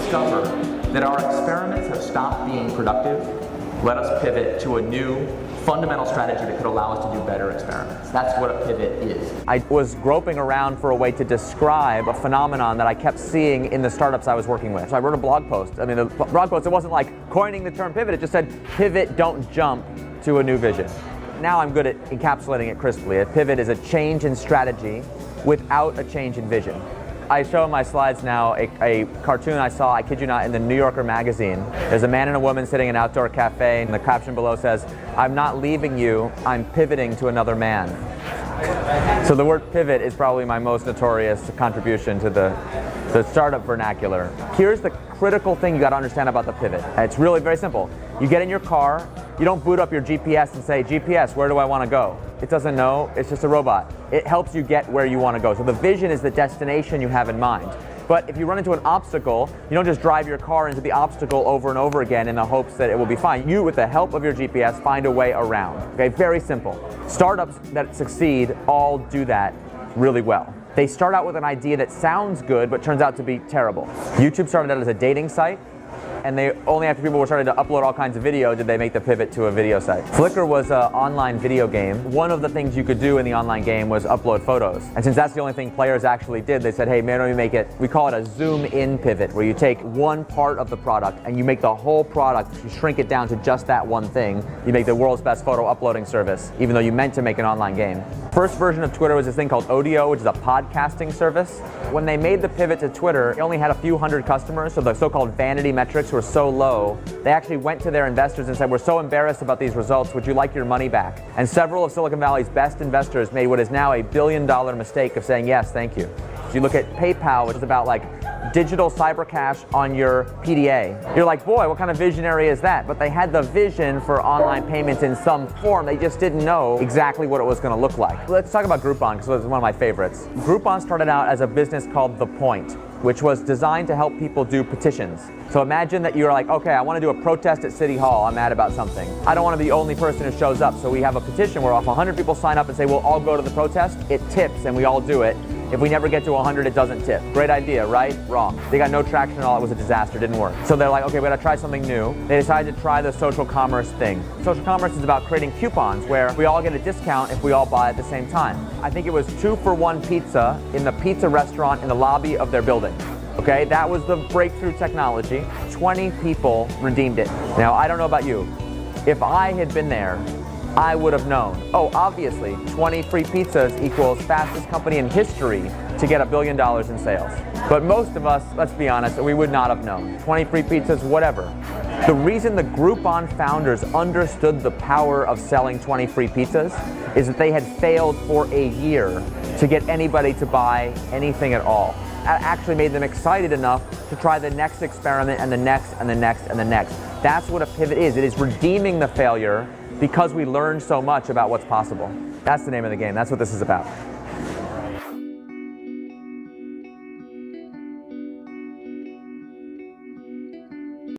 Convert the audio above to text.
discover that our experiments have stopped being productive, let us pivot to a new fundamental strategy that could allow us to do better experiments. That's what a pivot is. I was groping around for a way to describe a phenomenon that I kept seeing in the startups I was working with. So I wrote a blog post. I mean, the blog post, it wasn't like coining the term pivot, it just said, pivot, don't jump to a new vision. Now I'm good at encapsulating it crisply. A pivot is a change in strategy without a change in vision. I show in my slides now a cartoon I saw, I kid you not, in the New Yorker magazine. There's a man and a woman sitting in an outdoor cafe, and the caption below says, "I'm not leaving you, I'm pivoting to another man." So the word pivot is probably my most notorious contribution to the startup vernacular. Here's the critical thing you got to understand about the pivot. It's really very simple. You get in your car, you don't boot up your GPS and say, GPS, where do I want to go? It doesn't know, it's just a robot. It helps you get where you want to go. So the vision is the destination you have in mind. But if you run into an obstacle, you don't just drive your car into the obstacle over and over again in the hopes that it will be fine. You, with the help of your GPS, find a way around. Okay, very simple. Startups that succeed all do that really well. They start out with an idea that sounds good, but turns out to be terrible. YouTube started out as a dating site, and they only after people were starting to upload all kinds of video did they make the pivot to a video site. Flickr was an online video game. One of the things you could do in the online game was upload photos. And since that's the only thing players actually did, they said, hey, man, don't we make it, we call it a zoom-in pivot, where you take one part of the product and you make the whole product, you shrink it down to just that one thing. You make the world's best photo uploading service, even though you meant to make an online game. First version of Twitter was this thing called Audio, which is a podcasting service. When they made the pivot to Twitter, it only had a few hundred customers, so the so-called vanity metrics were so low, they actually went to their investors and said, we're so embarrassed about these results, would you like your money back? And several of Silicon Valley's best investors made what is now a billion-dollar mistake of saying, yes, thank you. So you look at PayPal, which is about like digital cyber cash on your PDA. You're like, boy, what kind of visionary is that? But they had the vision for online payments in some form. They just didn't know exactly what it was going to look like. Let's talk about Groupon, because it's one of my favorites. Groupon started out as a business called The Point, which was designed to help people do petitions. So imagine that you're like, okay, I want to do a protest at City Hall, I'm mad about something. I don't want to be the only person who shows up, so we have a petition where if 100 people sign up and say, we'll all go to the protest, it tips and we all do it. If we never get to 100, it doesn't tip. Great idea, right? Wrong. They got no traction at all, it was a disaster, didn't work. So they're like, okay, we gotta try something new. They decided to try the social commerce thing. Social commerce is about creating coupons where we all get a discount if we all buy at the same time. I think it was 2-for-1 pizza in the pizza restaurant in the lobby of their building. Okay, that was the breakthrough technology. 20 people redeemed it. Now, I don't know about you. If I had been there, I would have known. Oh, obviously, 20 free pizzas equals fastest company in history to get $1 billion in sales. But most of us, let's be honest, we would not have known. 20 free pizzas, whatever. The reason the Groupon founders understood the power of selling 20 free pizzas is that they had failed for a year to get anybody to buy anything at all. That actually made them excited enough to try the next experiment and the next and the next and the next. That's what a pivot is. It is redeeming the failure because we learned so much about what's possible. That's the name of the game. That's what this is about.